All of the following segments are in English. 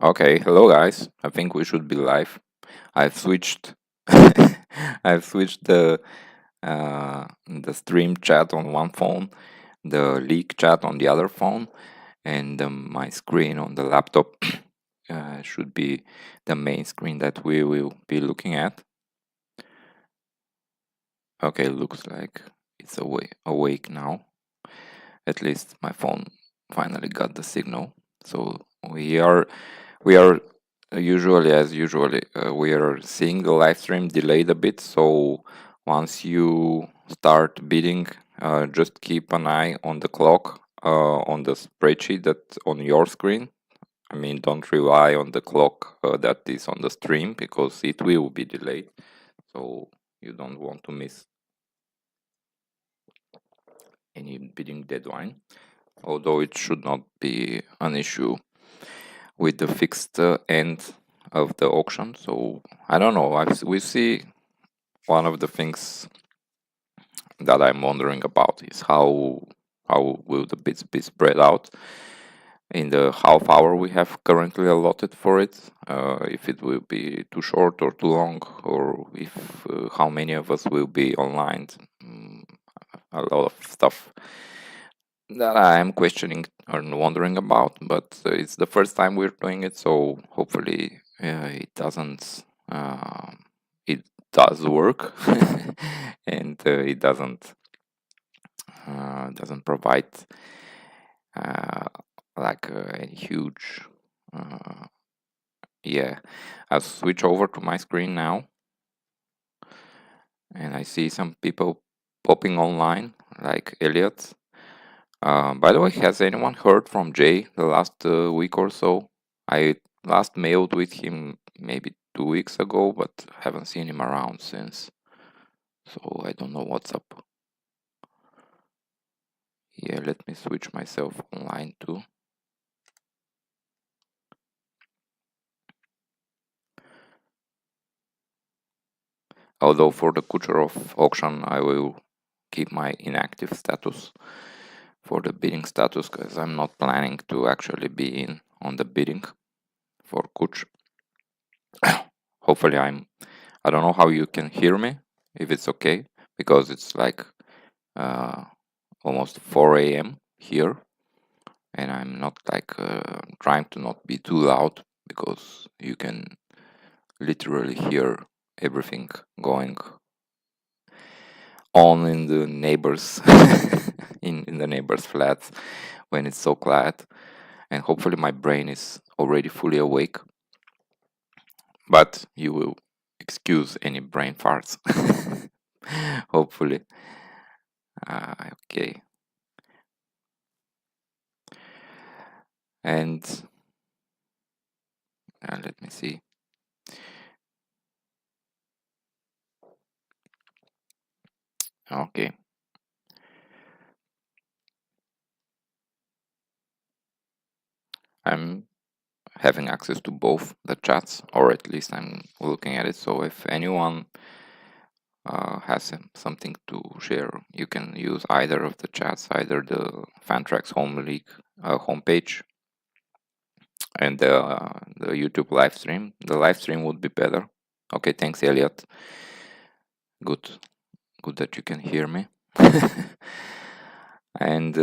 Okay, hello guys. I think we should be live. I've switched I've switched the stream chat on one phone, the leak chat on the other phone, and my screen on the laptop should be the main screen that we will be looking at. Okay, looks like it's awake now. At least my phone finally got the signal. So we are usually we are seeing the live stream delayed a bit, so once you start bidding, just keep an eye on the clock on the spreadsheet that on your screen. I mean, don't rely on the clock that is on the stream, because it will be delayed, so you don't want to miss any bidding deadline, although it should not be an issue with the fixed end of the auction. So I don't know. We see one of the things that I'm wondering about is how will the bids be spread out in the half hour we have currently allotted for it. If it will be too short or too long, or if how many of us will be online. A lot of stuff that I am questioning and wondering about, but it's the first time we're doing it, so hopefully it doesn't. It does work, and it doesn't provide like a huge. Yeah, I'll switch over to my screen now, and I see some people popping online, like Elliot. By the way, has anyone heard from Jay the last week or so? I last mailed with him maybe 2 weeks ago, but haven't seen him around since. So I don't know what's up. Yeah, let me switch myself online too. Although for the Kucherov auction, I will keep my inactive status for the bidding status, because I'm not planning to actually be in on the bidding for Kuch. Hopefully I don't know how you can hear me, if it's okay, because it's like almost 4 a.m. here, and I'm not like trying to not be too loud, because you can literally hear everything going on in the neighbors in the neighbors flats when it's so quiet. And hopefully my brain is already fully awake, but you will excuse any brain farts. Hopefully. Okay. And let me see. Okay. I'm having access to both the chats, or at least I'm looking at it. So if anyone has something to share, you can use either of the chats, either the Fantrax Home League homepage and the YouTube live stream. The live stream would be better. Okay, thanks, Elliot. Good that you can hear me. And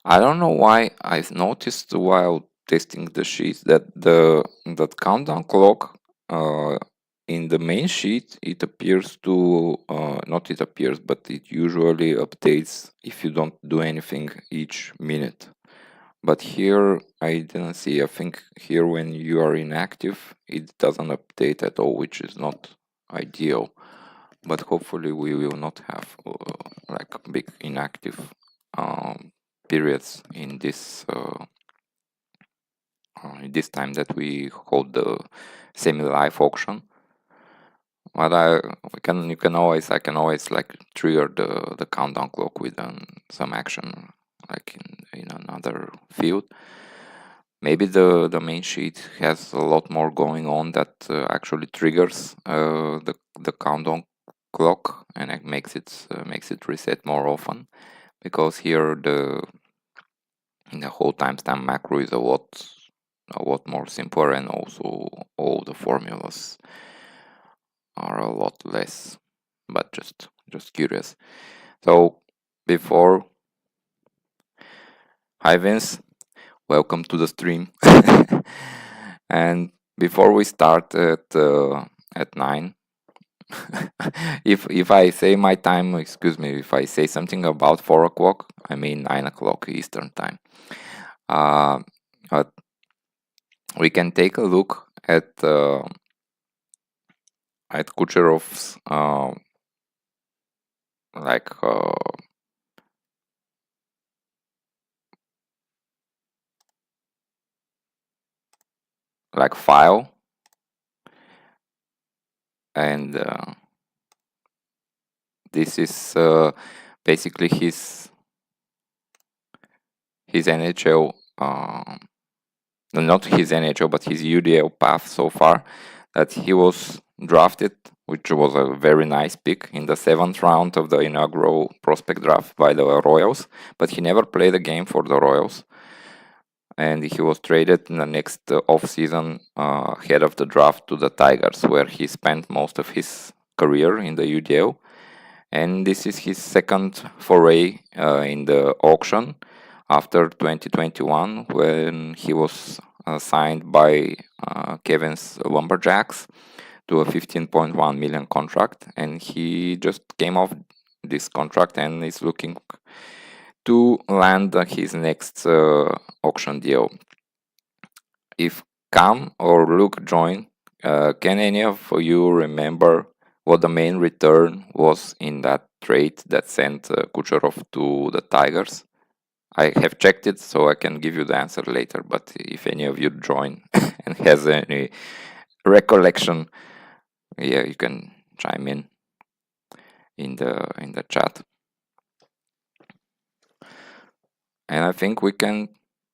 I don't know why I've noticed while testing the sheets that that countdown clock in the main sheet, it appears to not it appears, but it usually updates if you don't do anything each minute. But here I didn't see. I think here when you are inactive, it doesn't update at all, which is not ideal. But hopefully we will not have like big inactive periods in this time that we hold the semi-live auction. But I can always like trigger the countdown clock with some action, like in another field. Maybe the main sheet has a lot more going on that actually triggers the countdown clock, and it makes it reset more often, because here the whole timestamp macro is a lot more simpler, and also all the formulas are a lot less, but just curious. So before, hi Vince, welcome to the stream. And before we start at 9, if I say my time, excuse me, if I say something about 4 o'clock, I mean 9 o'clock Eastern time. But we can take a look at Kucherov's file, and this is basically his NHL, not his NHL, but his UDL path so far. That he was drafted, which was a very nice pick in the 7th round of the inaugural prospect draft by the Royals, but he never played a game for the Royals, and he was traded in the next off-season ahead of the draft to the Tigers, where he spent most of his career in the UDL. And this is his second foray in the auction after 2021, when he was signed by Kevin's Lumberjacks to a 15.1 million contract, and he just came off this contract and is looking to land his next auction deal. If Cam or Luke join, can any of you remember what the main return was in that trade that sent Kucherov to the Tigers? I have checked it, so I can give you the answer later, but if any of you join and has any recollection, yeah, you can chime in the chat. And I think we can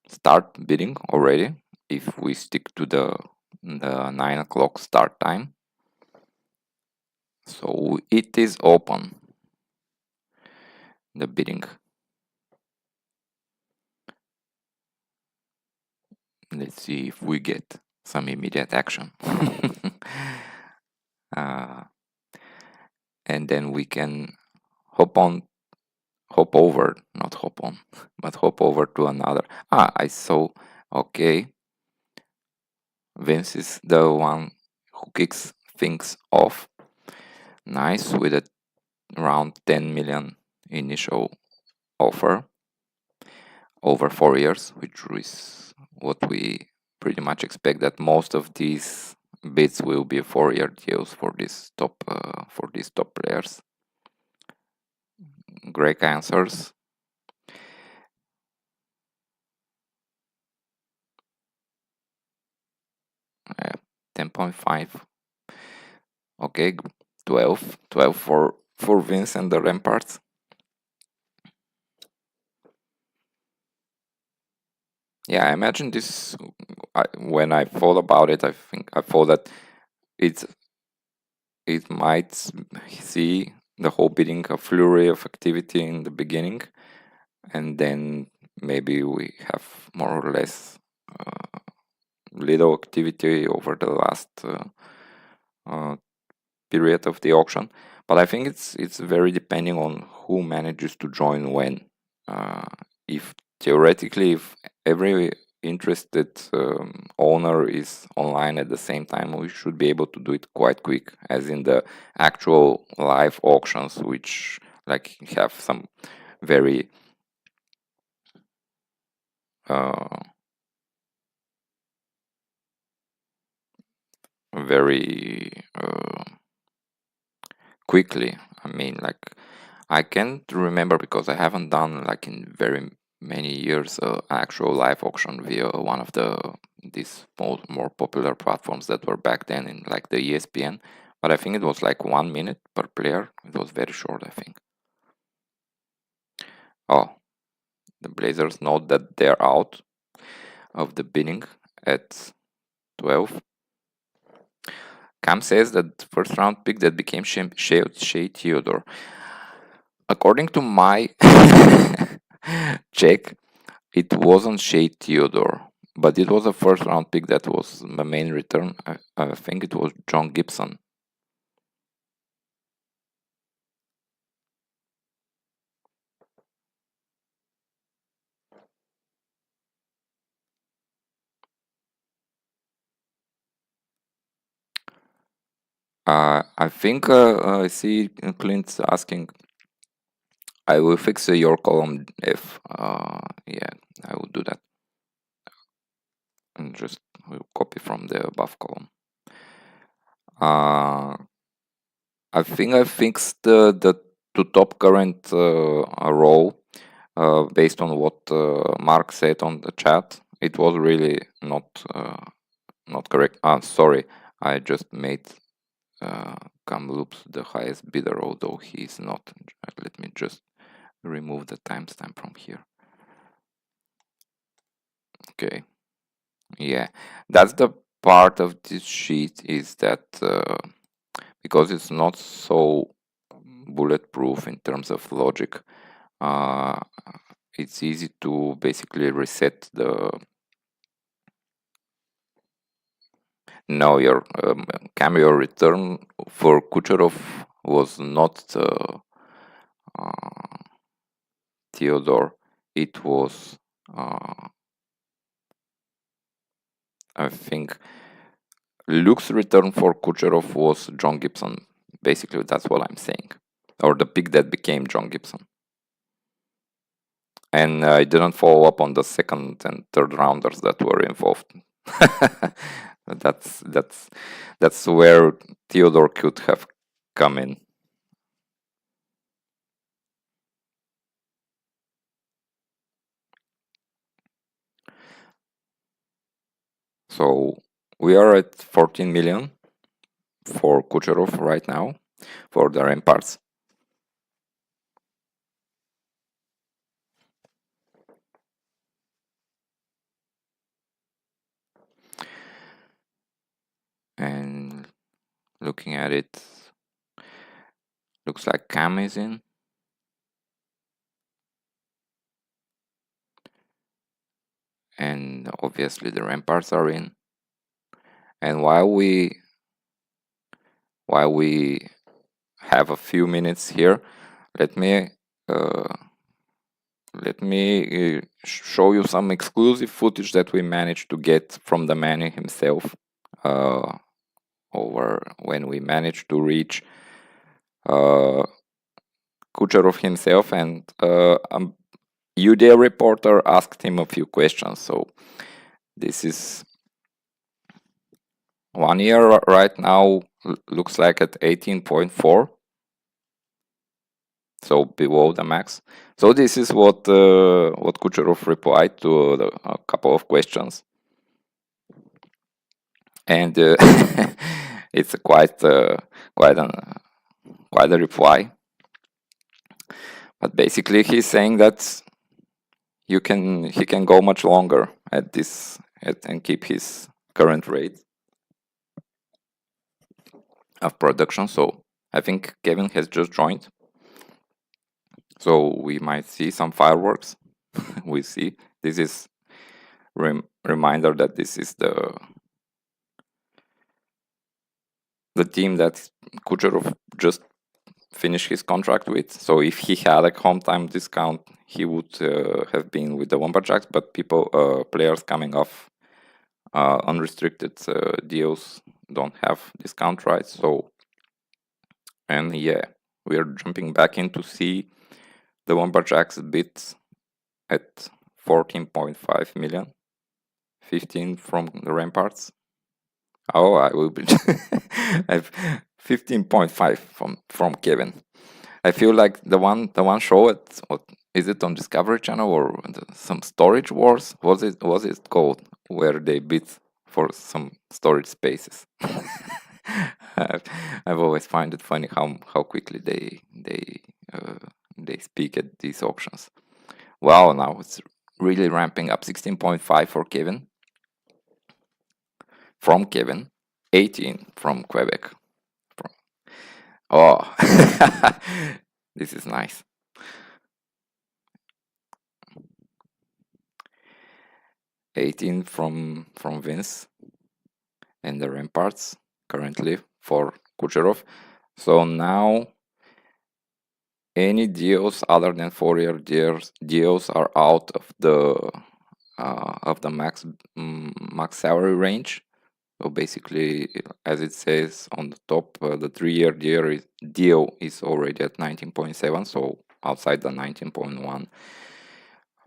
start bidding already if we stick to the 9 o'clock start time. So it is open, the bidding. Let's see if we get some immediate action. And then we can hop over to another. I saw, okay, Vince is the one who kicks things off. Nice, with a around 10 million initial offer over 4 years, which is what we pretty much expect, that most of these bids will be 4-year deals for these top players. Great answers. Uh, 10.5. Okay, 12 for Vince and the Ramparts. Yeah, I imagine this. When I thought about it, I thought that it might see the whole bidding a flurry of activity in the beginning, and then maybe we have more or less little activity over the last period of the auction. But I think it's very depending on who manages to join when. If theoretically, if every interested owner is online at the same time, we should be able to do it quite quick, as in the actual live auctions, which like have some very quickly. I mean, like, I can't remember because I haven't done like in very many years actual live auction via one of these more popular platforms that were back then, in like the ESPN. But I think it was like 1 minute per player. It was very short, I think. Oh, the Blazers note that they're out of the bidding at 12. Cam says that first round pick that became Shea Theodore. According to my check, it wasn't Shea Theodore, but it was a first round pick that was the main return. I think it was John Gibson. I think I see Clint asking, I will fix your column F. Yeah, I will do that. And just will copy from the above column. I think I fixed the two top current row based on what Mark said on the chat. It was really not correct. Sorry, I just made Kamloops the highest bidder, although he is not. Let me just remove the timestamp from here. Okay, yeah, that's the part of this sheet, is that because it's not so bulletproof in terms of logic, it's easy to basically reset the your cameo return for Kucherov was not Theodore, it was I think Luke's return for Kucherov was John Gibson. Basically, that's what I'm saying. Or the pick that became John Gibson. And I didn't follow up on the second and third rounders that were involved. that's where Theodore could have come in. So we are at 14 million for Kucherov right now for the ramparts. And looking at it, looks like Cam is in. And obviously the ramparts are in. And while we have a few minutes here, let me show you some exclusive footage that we managed to get from the man himself over when we managed to reach Kucherov himself, and UDL reporter asked him a few questions. So this is 1 year right now, looks like at 18.4, so below the max. So this is what Kucherov replied to a couple of questions, and it's quite a reply. But basically, he's saying that he can go much longer at this and keep his current rate of production. So I think Kevin has just joined, so we might see some fireworks. We see, this is reminder that this is the team that Kucherov just finished his contract with. So if he had a home time discount, he would have been with the Lumberjacks, but players coming off unrestricted deals don't have discount rights. So, and yeah, we are jumping back in to see the Lumberjacks bid at 14.5 million, 15 from the Ramparts. Oh, I will be I've 15.5 from Kevin. I feel like the one show at, what is it, on Discovery Channel or some Storage Wars? Was it called, where they bid for some storage spaces? I've always find it funny how quickly they speak at these auctions. Wow, now it's really ramping up. 16.5 for Kevin. From Kevin, 18 from Quebec. Oh, this is nice. 18 from Vince and the Ramparts currently for Kucherov. So now any deals other than 4-year deals are out of the max salary range. So basically, as it says on the top, the 3-year deal is already at 19.7, so outside the 19.1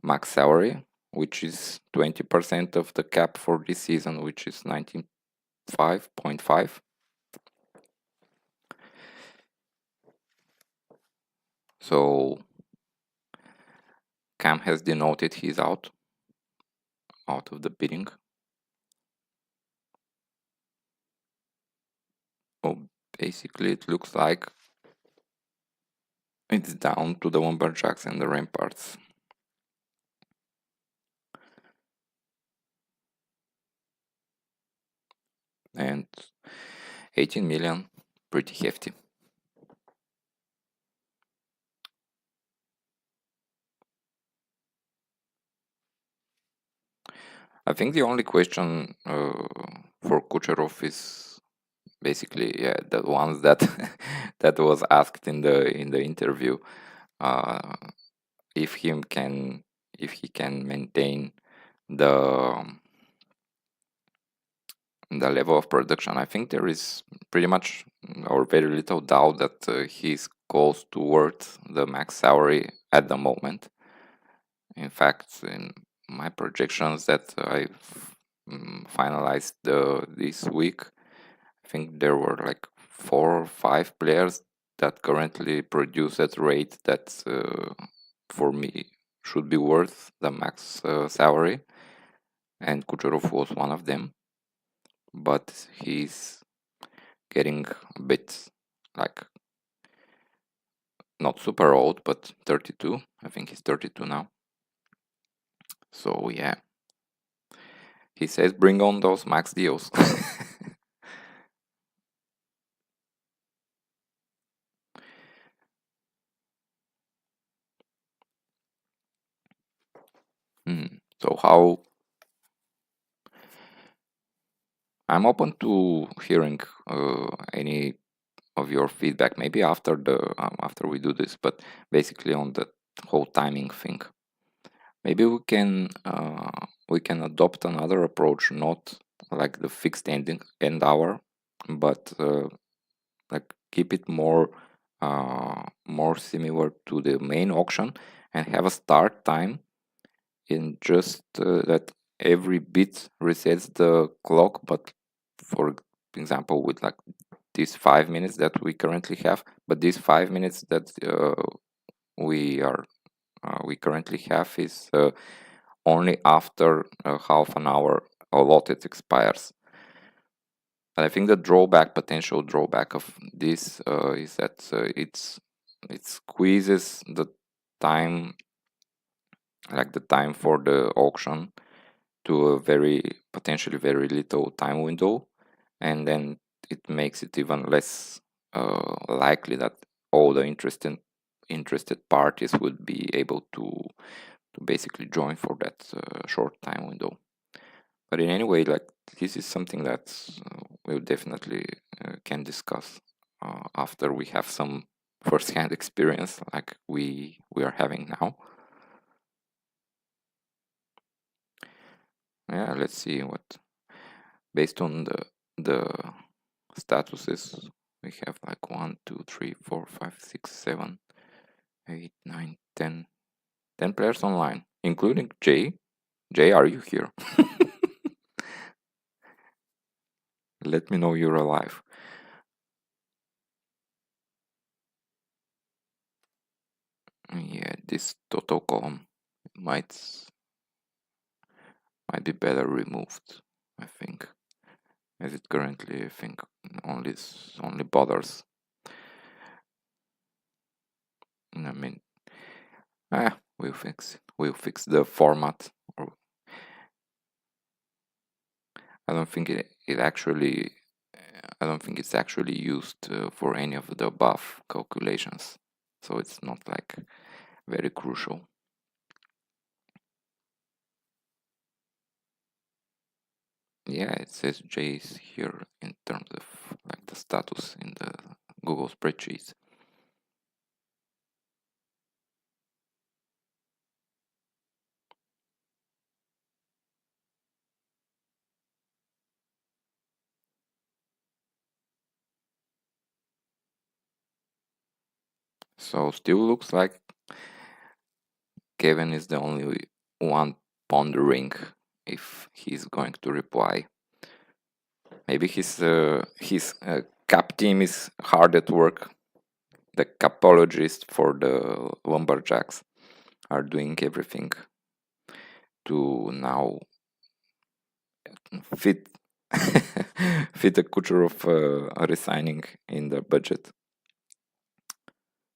max salary, which is 20% of the cap for this season, which is 19.5. So Cam has denoted he's out of the bidding. So basically, it looks like it's down to the Lumberjacks and the Ramparts. And 18 million, pretty hefty. I think the only question for Kucherov is basically the ones that that was asked in the interview, if he can maintain the level of production. I think there is pretty much or very little doubt that he's close towards the max salary at the moment. In fact, in my projections that I've finalized this week, I think there were like 4 or 5 players that currently produce at rate that for me should be worth the max salary, and Kucherov was one of them. But he's getting a bit like not super old, but 32. I think he's 32 now. So yeah, he says bring on those max deals. So how I'm open to hearing any of your feedback, maybe after we do this, but basically on the whole timing thing. Maybe we can adopt another approach, not like the fixed end hour, but like keep it more similar to the main auction and have a start time in just that every bit resets the clock, but for example with like these 5 minutes that we currently have, but these 5 minutes that we currently have is only after half an hour allotted expires. And I think the potential drawback of this is that it squeezes the time, like the time for the auction, to a potentially very little time window, and then it makes it even less likely that all the interested parties would be able to basically join for that short time window. But in any way, like this is something that we definitely can discuss after we have some first-hand experience like we are having now. Yeah, let's see what, based on the statuses, we have like 1, 2, 3, 4, 5, 6, 7, 8, 9, 10 players online, including Jay. Jay, are you here? Let me know you're alive. Yeah, this total column might be better removed, I think, as it currently, I think, only bothers. I mean, we'll fix the format. Or I don't think it's actually used for any of the above calculations, so it's not like very crucial. yeah, it says J's here in terms of like the status in the Google spreadsheets. So still looks like Kevin is the only one pondering if he's going to reply. Maybe his cap team is hard at work. The capologists for the lumberjacks are doing everything to now fit fit a Kucherov resigning in the budget.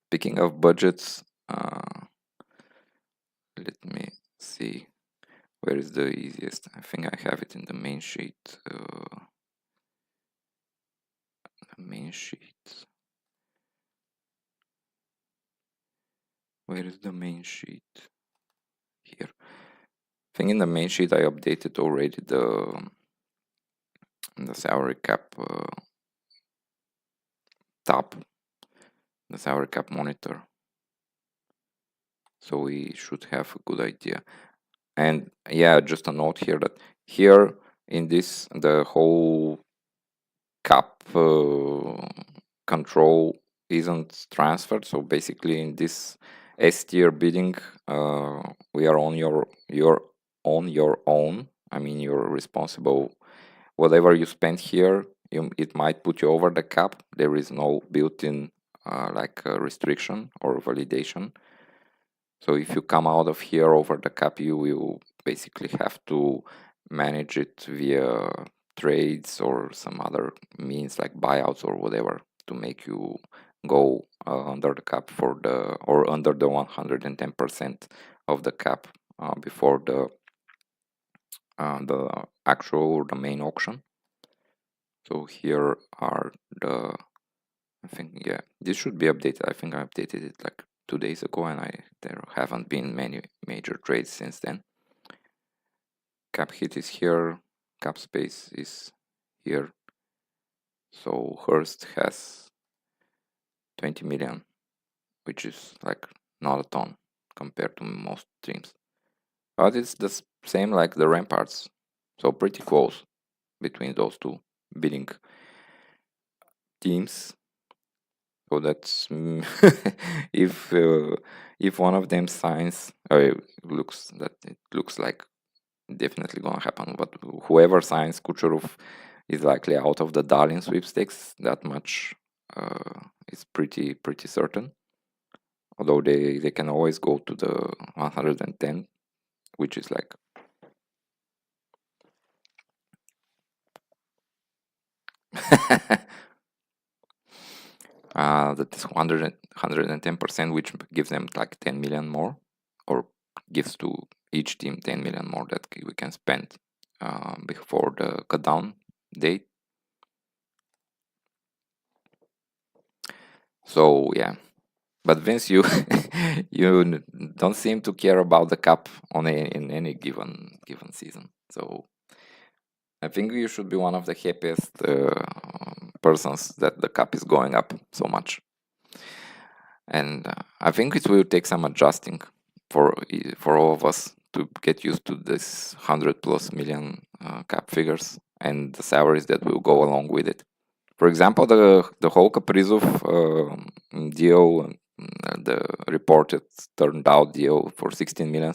Speaking of budgets, let me see where is the easiest. I think I have it in the main sheet. Main sheet. Where is the main sheet? Here. I think in the main sheet I updated already the salary cap tab, the salary cap monitor. So we should have a good idea. And yeah, just a note here that here in this, the whole cap control isn't transferred. So basically in this S tier bidding, we are on your own. I mean, you're responsible. Whatever you spend here, it might put you over the cap. There is no built-in like restriction or validation. So if you come out of here over the cap, you will basically have to manage it via trades or some other means like buyouts or whatever to make you go under the cap for the or under the 110% of the cap before the actual or the main auction. So here are the, I think, yeah, this should be updated. I think I updated it like 2 days ago, and there haven't been many major trades since then. Cap hit is here, cap space is here. So Hearst has 20 million, which is like not a ton compared to most teams. But it's the same like the Ramparts, so pretty close between those two bidding teams. So that's if one of them signs, it looks like definitely gonna happen. But whoever signs Kucherov is likely out of the Dahlin sweepstakes. That much is pretty certain. Although they can always go to the 110, which is like that is 110%, which gives them like 10 million more, or gives to each team 10 million more that we can spend before the cut down date. So yeah, but Vince, you you don't seem to care about the cap in any given season. So I think you should be one of the happiest persons that the cap is going up so much. And I think it will take some adjusting for all of us to get used to this 100+ million cap figures and the salaries that will go along with it. For example, the whole Kaprizov deal, the reported turned out deal for 16 million.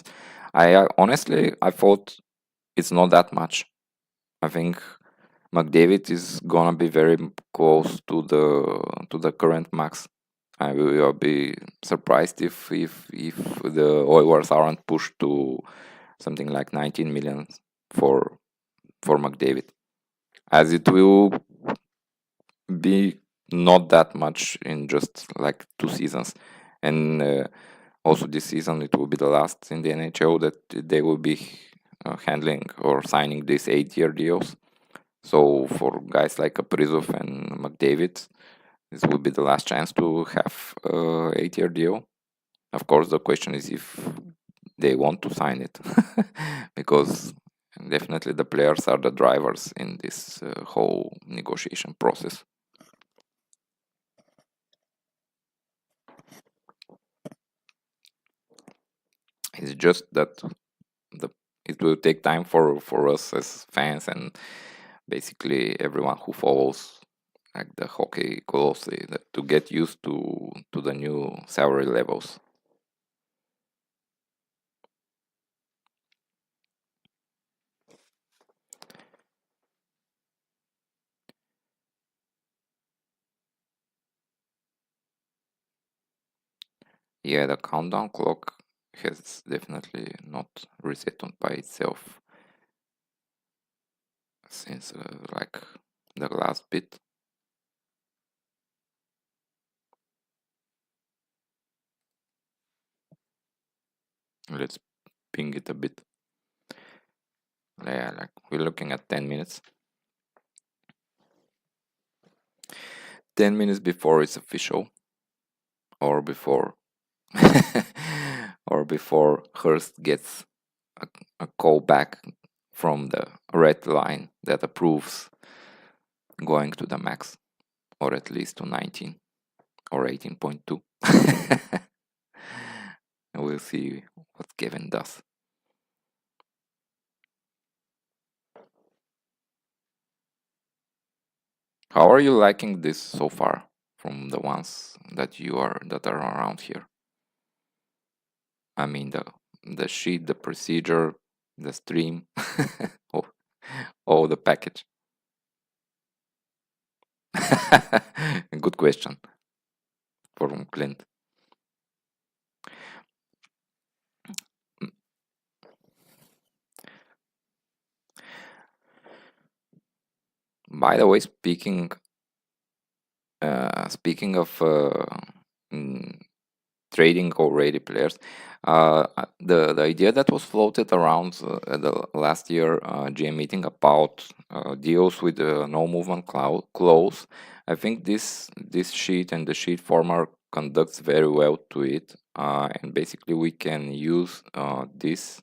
I honestly I thought it's not that much. I think McDavid is gonna be very close to the current max. I will be surprised if the Oilers aren't pushed to something like 19 million for McDavid, as it will be not that much in just like 2 seasons, and also this season it will be the last in the NHL that they will be handling or signing these 8-year deals. So for guys like Kaprizov and McDavid, this will be the last chance to have a 8-year deal. Of course, the question is if they want to sign it, because definitely the players are the drivers in this whole negotiation process. It's just that it will take time for us as fans and basically everyone who follows like the hockey closely to get used to the new salary levels. Yeah, the countdown clock has definitely not reset on by itself since like the last bit. Let's ping it a bit. Yeah, like we're looking at 10 minutes. 10 minutes before it's official, or before or before Hearst gets a call back from the red line that approves going to the max, or at least to 19 or 18.2. We'll see what Kevin does. How are you liking this so far from the ones that are around here? I mean the sheet, the procedure, the stream, oh the package. Good question from Clint. By the way, speaking of trading already players, the idea that was floated around at the last year GM meeting about deals with no movement clause, I think this sheet and the sheet former conducts very well to it, and basically we can use this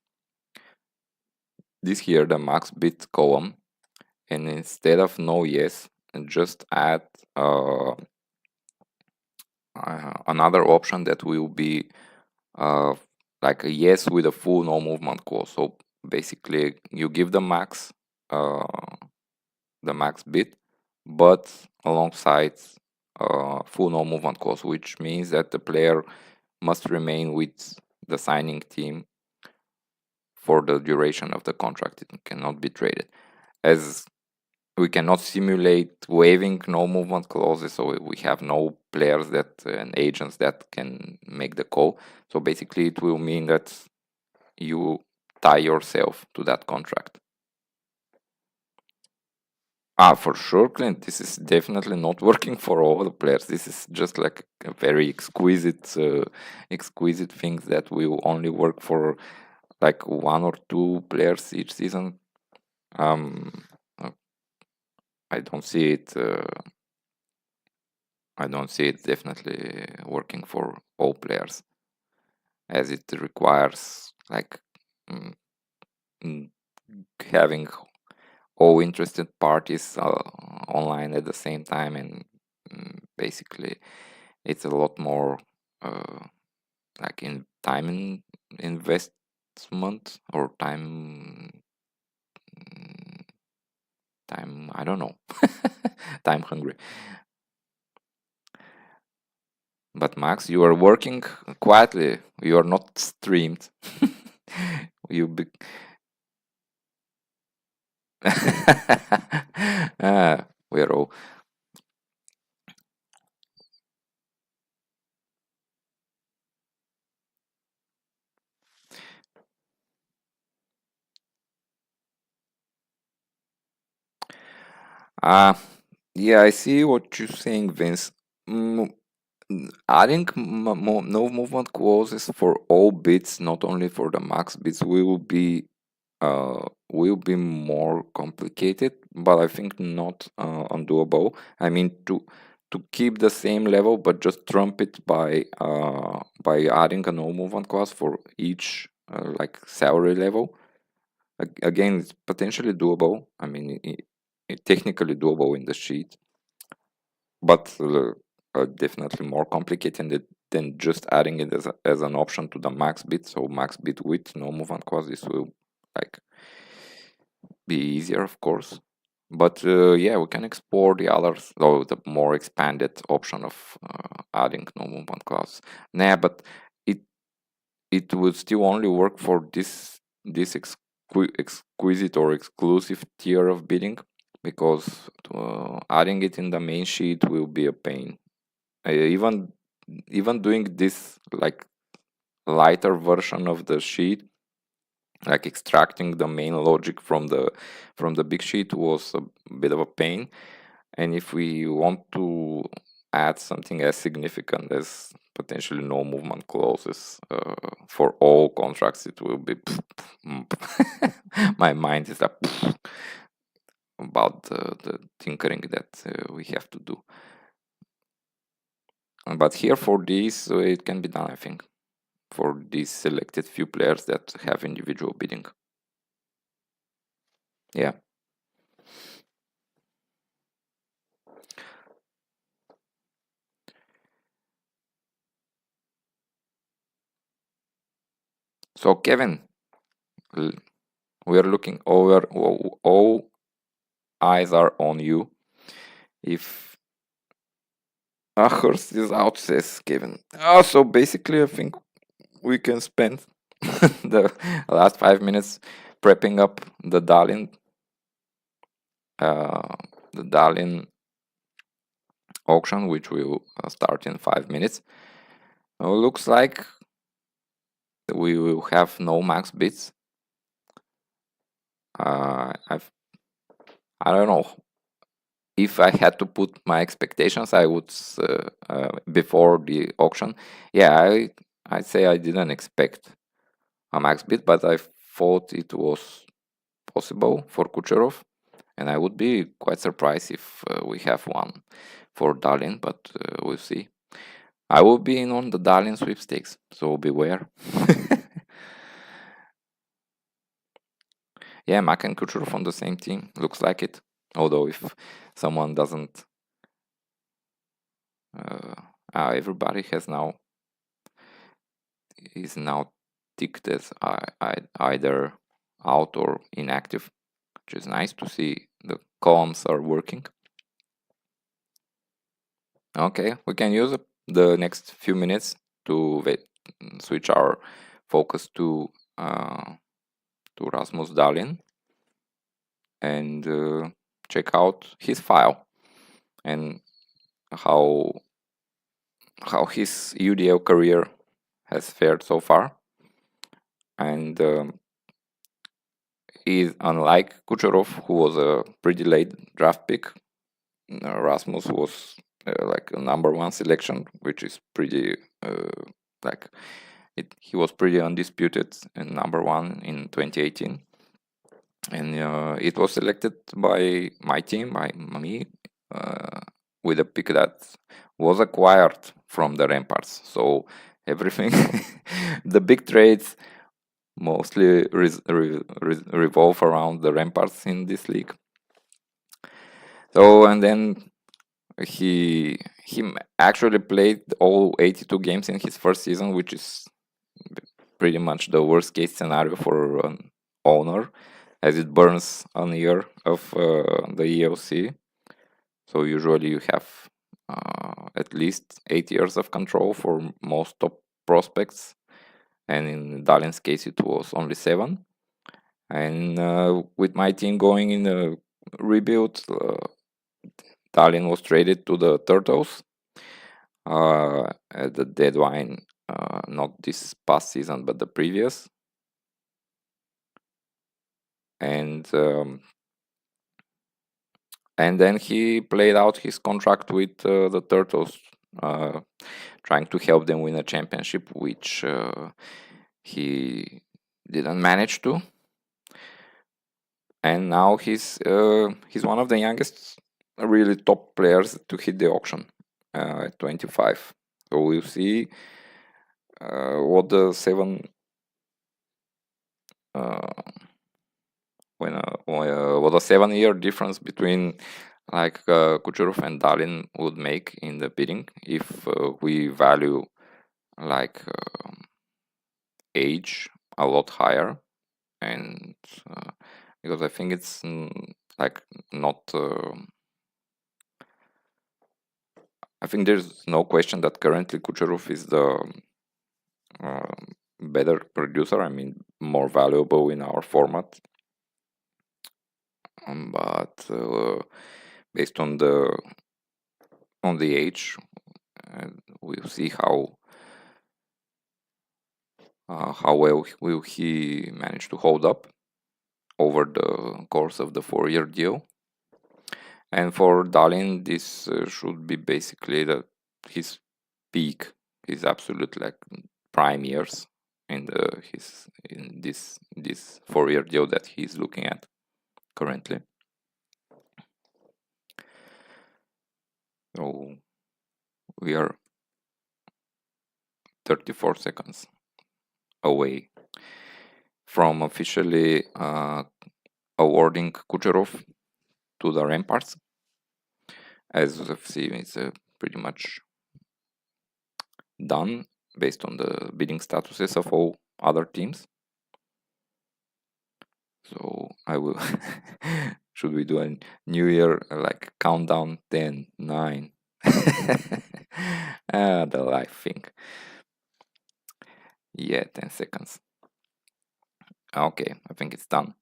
here, the max bid column, and instead of no yes, just add another option that will be like a yes with a full no movement clause. So basically, you give the max bid, but alongside full no movement clause, which means that the player must remain with the signing team for the duration of the contract. It cannot be traded, as we cannot simulate waiving no movement clauses, so we have no players that and agents that can make the call. So basically it will mean that you tie yourself to that contract. For sure, Clint, this is definitely not working for all the players. This is just like a very exquisite things that will only work for like one or two players each season. I don't see it. I don't see it definitely working for all players, as it requires like having all interested parties online at the same time, and basically it's a lot more like in time investment or time I don't know. Time hungry. But Max, you are working quietly. You are not streamed. You be we're all. Yeah, I see what you're saying, Vince. Mm, Adding no movement clauses for all bits, not only for the max bits, will be more complicated, but I think not undoable. I mean, to keep the same level, but just trump it by adding a no movement clause for each like salary level. Again, it's potentially doable. I mean, it technically doable in the sheet, but definitely more complicated than just adding it as an option to the max bid. So max bid with no movement clause, this will like be easier, of course. But yeah, we can explore the others, or the more expanded option of adding no movement clause. Nah, but it would still only work for this exquisite or exclusive tier of bidding, because adding it in the main sheet will be a pain. Even doing this like lighter version of the sheet, like extracting the main logic from the big sheet, was a bit of a pain. And if we want to add something as significant as potentially no movement clauses for all contracts, it will be my mind is like about the tinkering that we have to do. But here for this, it can be done, I think, for these selected few players that have individual bidding. Yeah. So Kevin, we are looking over. All eyes are on you. If Ahurst is out, says Kevin. So basically, I think we can spend the last 5 minutes prepping up the Dahlin, auction, which will start in 5 minutes. Looks like we will have no max bids. I don't know. If I had to put my expectations, I would before the auction. Yeah, I'd say I didn't expect a max bid, but I thought it was possible for Kucherov, and I would be quite surprised if we have one for Dahlin, but we'll see. I will be in on the Dahlin sweepstakes, so beware. Yeah, Mac and Kucherov on the same team. Looks like it. Although if someone doesn't, everybody is now ticked as either out or inactive, which is nice to see. The columns are working. Okay, we can use the next few minutes to switch our focus to Rasmus Dahlin and check out his file and how his UDL career has fared so far. And he's unlike Kucherov, who was a pretty late draft pick. Rasmus was like a number 1 selection, which is pretty like he was pretty undisputed and number 1 in 2018, and it was selected by my team, by me, with a pick that was acquired from the Ramparts. So everything, the big trades mostly revolve around the Ramparts in this league. So, and then he actually played all 82 games in his first season, which is pretty much the worst case scenario for an owner, as it burns a year of the ELC. So usually you have at least 8 years of control for most top prospects, and in Dahlin's case it was only 7. And with my team going in a rebuild, Dahlin was traded to the Turtles at the deadline, not this past season, but the previous. And then he played out his contract with the Turtles, trying to help them win a championship, which he didn't manage to. And now he's one of the youngest really top players to hit the auction at 25. So we'll see what the 7 when what a 7-year difference between like Kucherov and Dahlin would make in the bidding if we value like age a lot higher, and because I think it's like not I think there's no question that currently Kucherov is the better producer, I mean more valuable in our format, but based on the age, we'll see how well will he manage to hold up over the course of the 4-year deal. And for Dahlin, this should be basically his peak, his absolute like prime years in this 4-year deal that he's looking at currently. So we are 34 seconds away from officially awarding Kucherov to the Ramparts. As we've seen, it's pretty much done based on the bidding statuses of all other teams. So I will should we do a new year like countdown? 10, 9. The life thing. Yeah, 10 seconds. Okay, I think it's done.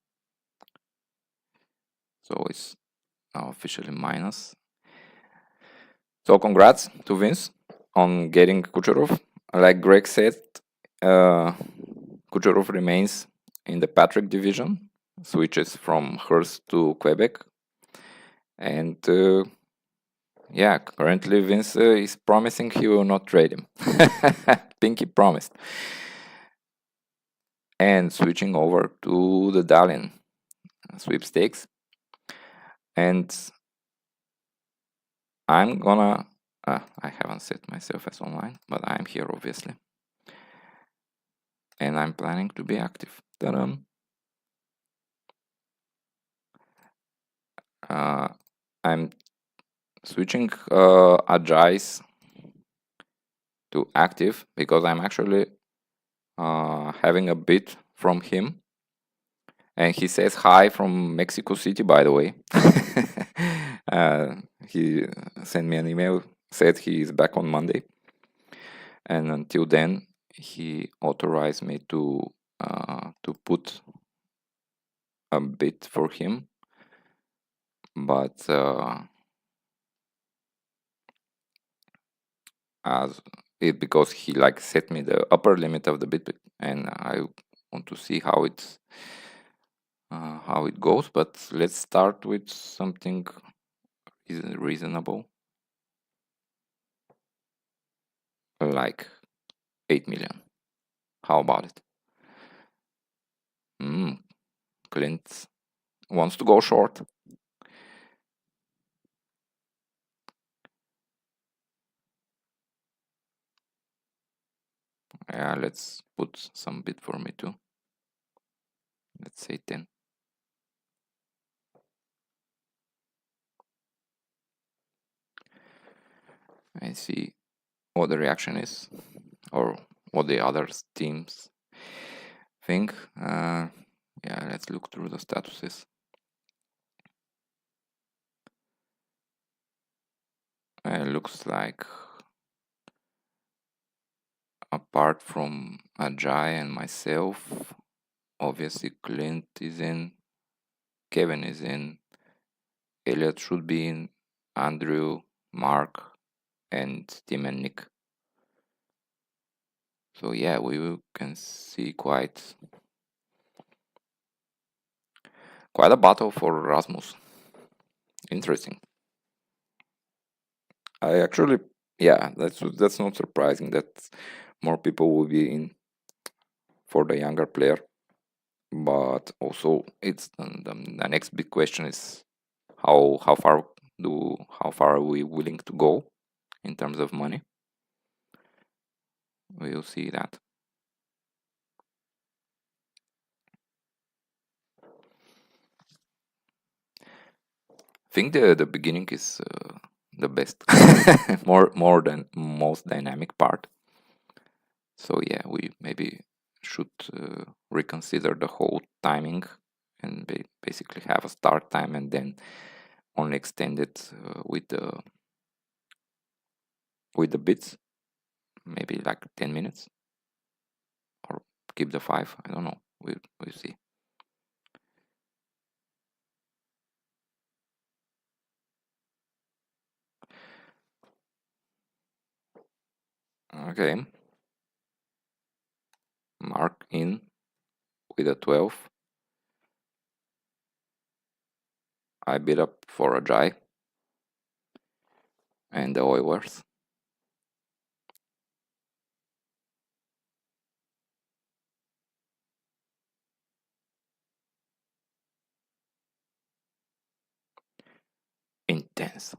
So it's now officially minus. So congrats to Vince on getting Kucherov. Like Greg said, Kucherov remains in the Patrick division, switches from Hearst to Quebec. And yeah, currently Vince is promising he will not trade him. Pinky promised. And switching over to the Dahlin sweepstakes. And I'm gonna, I haven't set myself as online, but I'm here obviously. And I'm planning to be active. Ta-da! I'm switching Ajay's to active because I'm actually having a bid from him, and he says hi from Mexico City, by the way. He sent me an email, said he is back on Monday, and until then he authorized me to put a bid for him, but because he like set me the upper limit of the bid, and I want to see how it goes. But let's start with something reasonable, like 8 million. How about it? Clint wants to go short. Yeah, let's put some bid for me too. Let's say 10. And see what the reaction is, or what the other teams think. Yeah, let's look through the statuses. It looks like apart from Ajay and myself, obviously Clint is in, Kevin is in, Elliot should be in, Andrew, Mark, and Tim and Nick. So yeah, we can see quite a battle for Rasmus. Interesting. I actually, yeah, that's not surprising that more people will be in for the younger player. But also, it's the next big question is how far are we willing to go in terms of money? We'll see that. think the beginning is the best, more than most dynamic part. So yeah, we maybe should reconsider the whole timing and basically have a start time and then only extend it with the bits, maybe like 10 minutes, or keep the 5. I don't know. We'll see. Okay. Mark in with a 12. I bid up for a dry and the Oilers. Intense.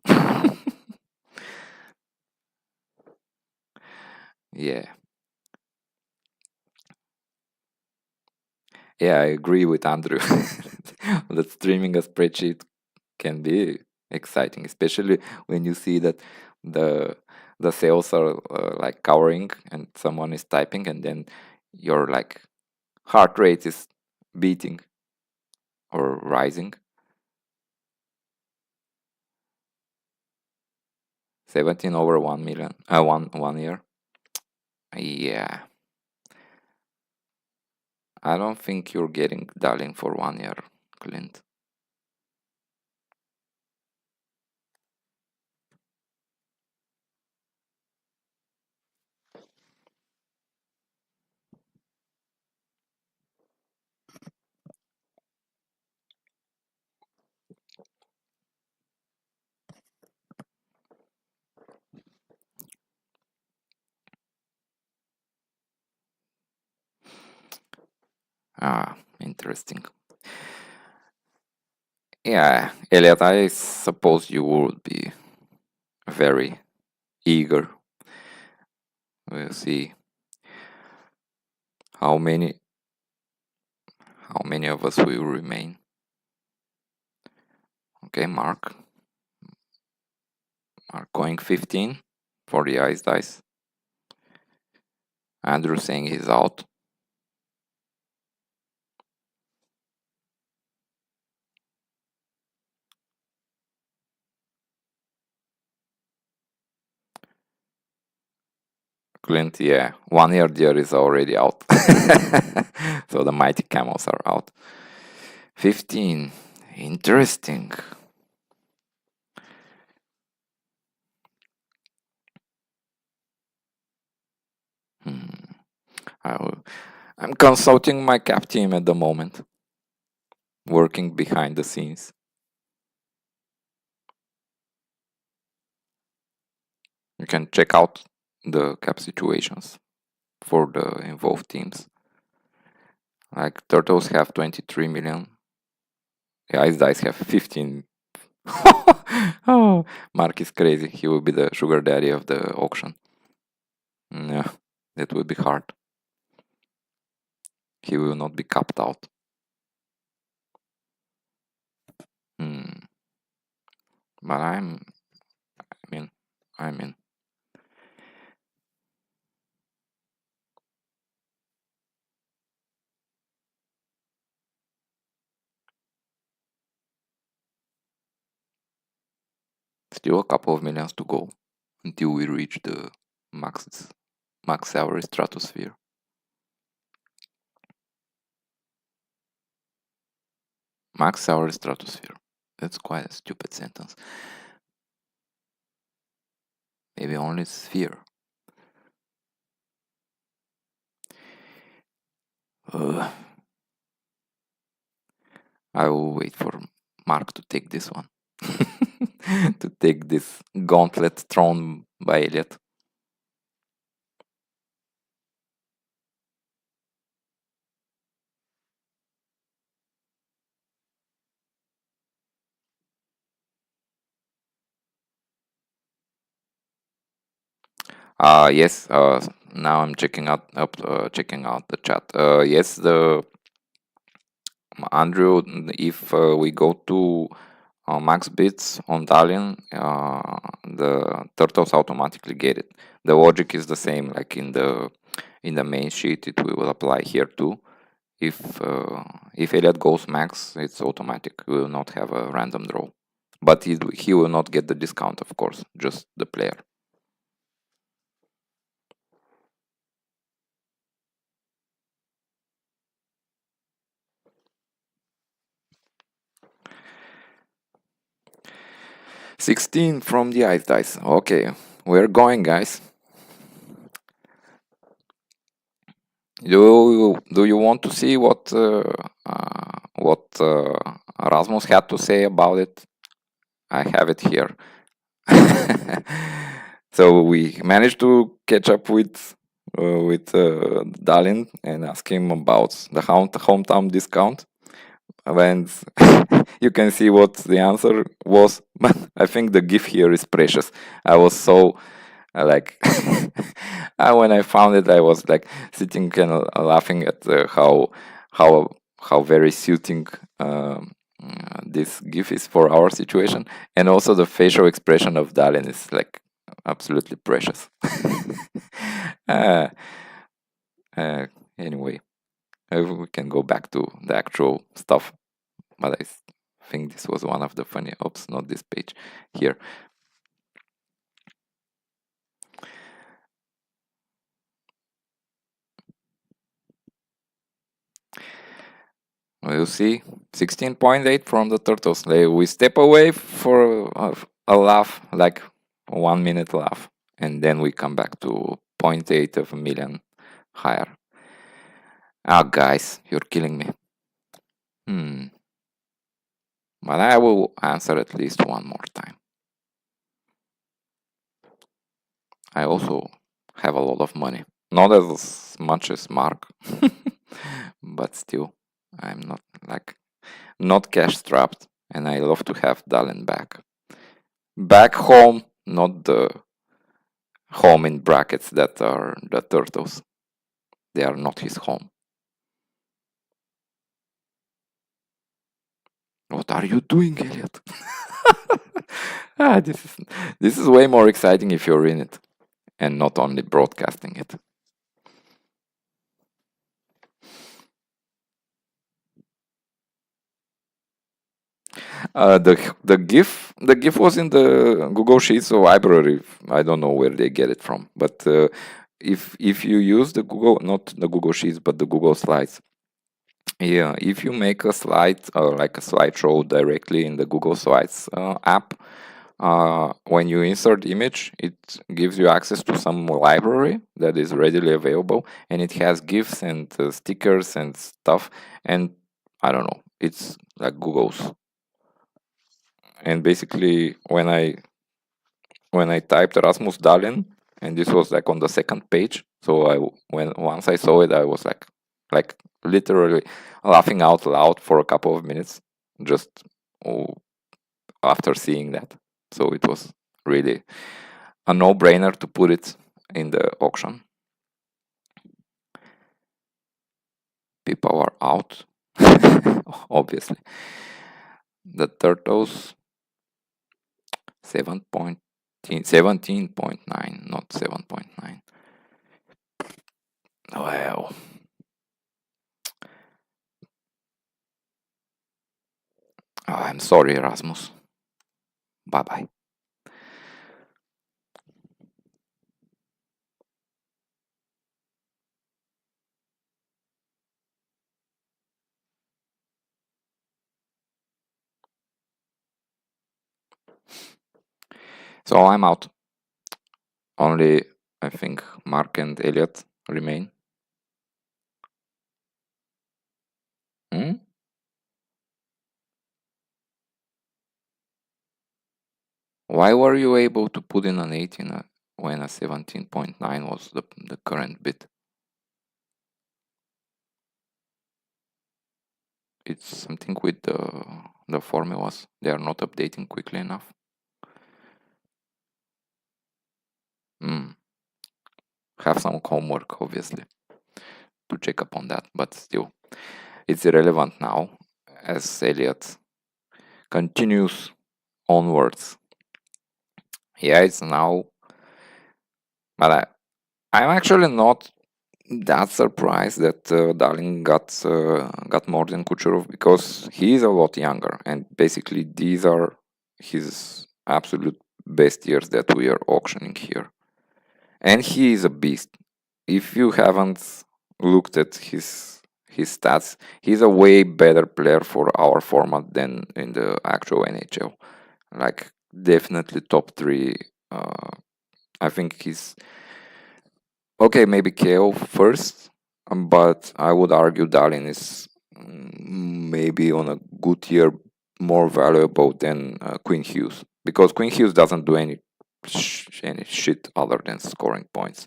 Yeah. Yeah, I agree with Andrew that streaming a spreadsheet can be exciting, especially when you see that the the cells are like covering and someone is typing, and then your like heart rate is beating or rising. 17 over 1 million, 1 year. Yeah, I don't think you're getting Dahlin for 1 year, Clint. Ah, interesting. Yeah, Elliot, I suppose you would be very eager. We'll see how many of us will remain. Okay, Mark going 15 for the ice dice. Andrew saying he's out. Clint, yeah, 1 year deer is already out. So the mighty camels are out. 15, interesting. I'm consulting my cap team at the moment, working behind the scenes. You can check out the cap situations for the involved teams. Like Turtles have 23 million. The Ice Dice have 15. Oh, Mark is crazy. He will be the sugar daddy of the auction. Yeah, that will be hard. He will not be capped out. But I'm in. Still a couple of millions to go until we reach the max salary stratosphere. Max salary stratosphere. That's quite a stupid sentence. Maybe only sphere. I will wait for Mark to take this one. To take this gauntlet thrown by Elliot. Yes. Now I'm checking out the chat. Yes, the Andrew. If we go to max bids on Dahlin, the turtles automatically get it. The logic is the same, like in the main sheet, it will apply here too. If Elliot goes max, it's automatic. We will not have a random draw, but he will not get the discount, of course, just the player. $16 from the ice dice. Okay, we're going, guys. Do you want to see what Rasmus had to say about it? I have it here. So we managed to catch up with Dahlin and ask him about the hometown discount. And you can see what the answer was, but I think the GIF here is precious. I was so like when I found it, I was like sitting and laughing at how very suiting this GIF is for our situation, and also the facial expression of Dahlin is like absolutely precious. uh, anyway, we can go back to the actual stuff, but I think this was one of the funny. Oops, not this page here. We'll see 16.8 from the turtles. We step away for a laugh, like 1 minute laugh, and then we come back to 0.8 of a million higher. Ah, guys, you're killing me. But I will answer at least one more time. I also have a lot of money. Not as much as Mark, but still, I'm not cash strapped, and I love to have Dahlin back. Back home, not the home in brackets that are the turtles. They are not his home. What are you doing, Elliot? This is way more exciting if you're in it and not only broadcasting it. The GIF was in the Google Sheets library. I don't know where they get it from, but if you use the Google, not the Google Sheets, but the Google Slides, yeah, if you make a slide like a slideshow directly in the Google Slides app, when you insert image, it gives you access to some library that is readily available, and it has GIFs and stickers and stuff, and I don't know, it's like Google's. And basically, when I typed Rasmus Dahlin, and this was like on the second page, so once I saw it, I was like literally laughing out loud for a couple of minutes, just after seeing that. So it was really a no-brainer to put it in the auction. People are out, obviously. The turtles 17.9, not 7.9. Well, I'm sorry, Erasmus. Bye-bye. So I'm out. Only, I think, Mark and Elliot remain. Why were you able to put in an 18 when a 17.9 was the current bid? It's something with the formulas. They are not updating quickly enough. Have some homework, obviously, to check up on that, but still, it's irrelevant now, as Elliot continues onwards. Yeah, it's now, but I'm actually not that surprised that Dahlin got more than Kucherov, because he is a lot younger, and basically these are his absolute best years that we are auctioning here. And he is a beast. If you haven't looked at his stats, he's a way better player for our format than in the actual NHL. Like, definitely top 3. I think he's okay, maybe KO first, but I would argue Dahlin is maybe on a good year more valuable than Quinn Hughes, because Quinn Hughes doesn't do any shit other than scoring points.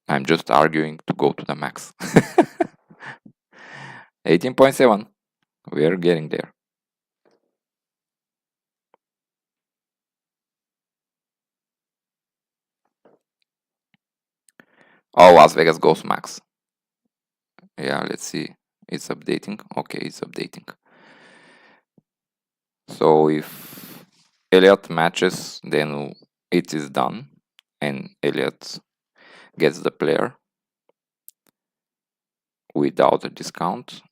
I'm just arguing to go to the max. 18.7. We are getting there. Oh, Las Vegas goes max. Yeah, let's see. It's updating. Okay, it's updating. So if Elliot matches, then it is done, and Elliot gets the player without a discount.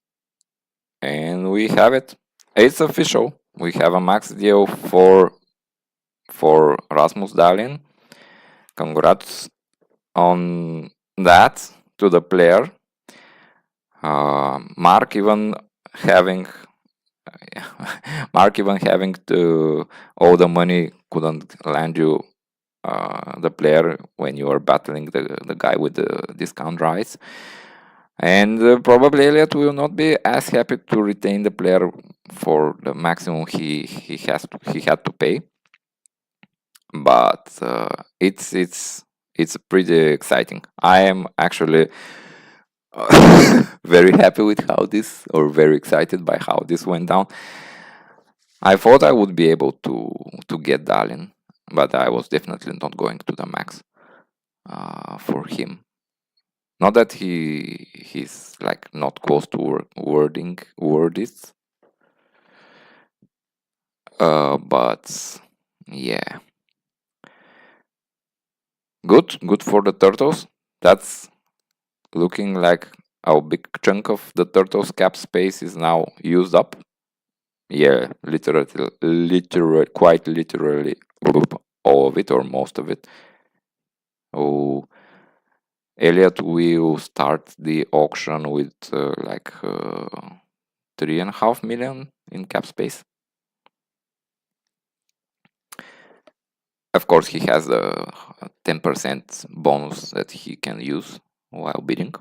And we have it. It's official. We have a max deal for Rasmus Dahlin. Congrats on that to the player. Mark even having to all the money couldn't land you the player when you are battling the guy with the discount rights. And probably Elliot will not be as happy to retain the player for the maximum he had to pay. But it's pretty exciting. I am actually very happy with how this, or very excited by how this went down. I thought I would be able to get Dahlin, but I was definitely not going to the max for him. Not that he's like not close to wording it, but yeah, good for the Turtles. That's looking like a big chunk of the Turtles cap space is now used up. Yeah, quite literally all of it, or most of it. Oh, Elliot will start the auction with like 3.5 million in cap space. Of course, he has a 10% bonus that he can use while bidding.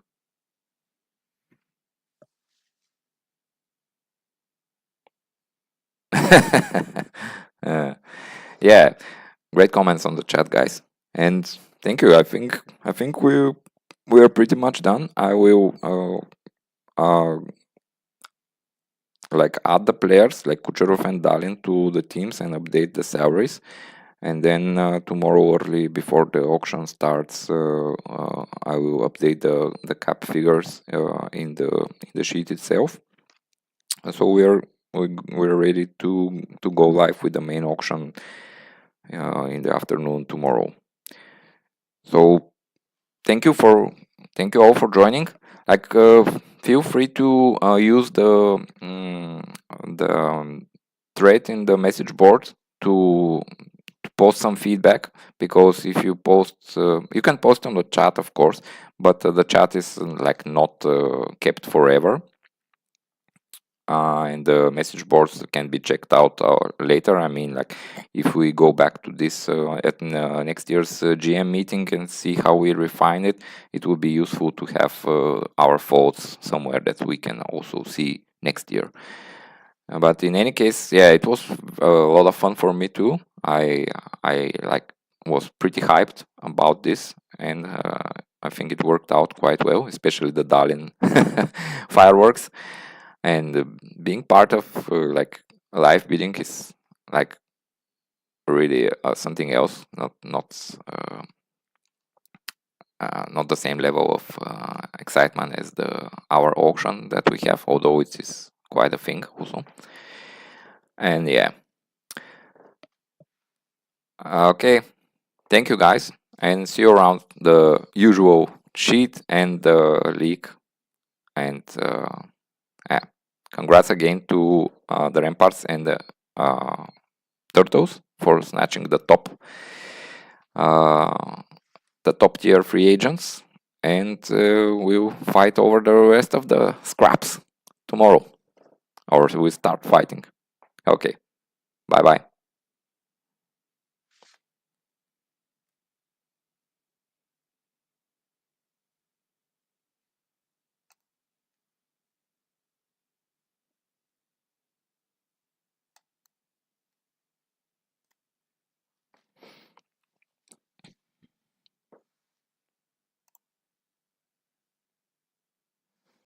Yeah, great comments on the chat, guys, and thank you. I think we are pretty much done. I will like add the players like Kucherov and Dahlin to the teams and update the salaries. And then tomorrow early, before the auction starts, I will update the cap figures in the sheet itself. So we're ready to go live with the main auction in the afternoon tomorrow. So thank you all for joining. Like, feel free to use the thread in the message board to post some feedback, because if you post, you can post on the chat, of course, but the chat is like not kept forever, and the message boards can be checked out later. I mean, like, if we go back to this at next year's GM meeting and see how we refine it, it would be useful to have our thoughts somewhere that we can also see next year. But in any case, yeah, it was a lot of fun for me too. I like was pretty hyped about this, and I think it worked out quite well, especially the Dahlin fireworks. And being part of like live bidding is like really something else, not the same level of excitement as our auction that we have, although it is quite a thing also. And yeah, okay, thank you guys, and see you around the usual sheet and the league. And yeah, congrats again to the Ramparts and the Turtles for snatching the top tier free agents, and we'll fight over the rest of the scraps tomorrow, or we start fighting. Okay, bye bye.